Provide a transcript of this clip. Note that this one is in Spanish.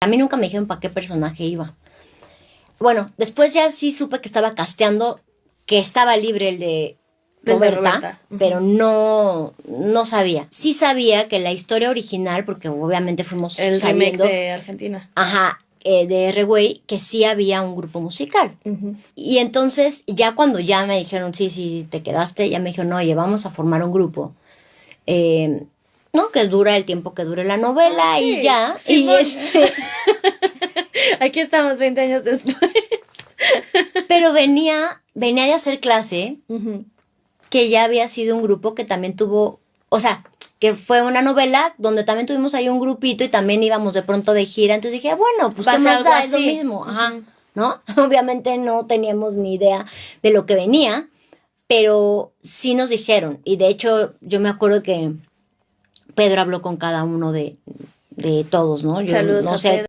A mí nunca me dijeron para qué personaje iba. Bueno, después ya sí supe que estaba casteando, que estaba libre el de Roberta, pero no sabía. Sí sabía que la historia original, porque obviamente fuimos el sabiendo, remake de Argentina. Ajá, de R-Way, que sí había un grupo musical. Y entonces, ya cuando ya me dijeron, sí, te quedaste, ya me dijeron, oye, vamos a formar un grupo. ¿No? Que dura el tiempo que dure la novela y ya. Simón. Y Aquí estamos 20 años después. pero venía de hacer clase, que ya había sido un grupo que también tuvo, o sea, que fue una novela donde también tuvimos ahí un grupito y también íbamos de pronto de gira. Entonces dije, bueno, pues qué más da, es lo mismo. Ajá, ¿no? Obviamente no teníamos ni idea de lo que venía, pero sí nos dijeron. Y de hecho, yo me acuerdo que Pedro habló con cada uno de todos, ¿no? Yo Saludos no a sé, Pedro.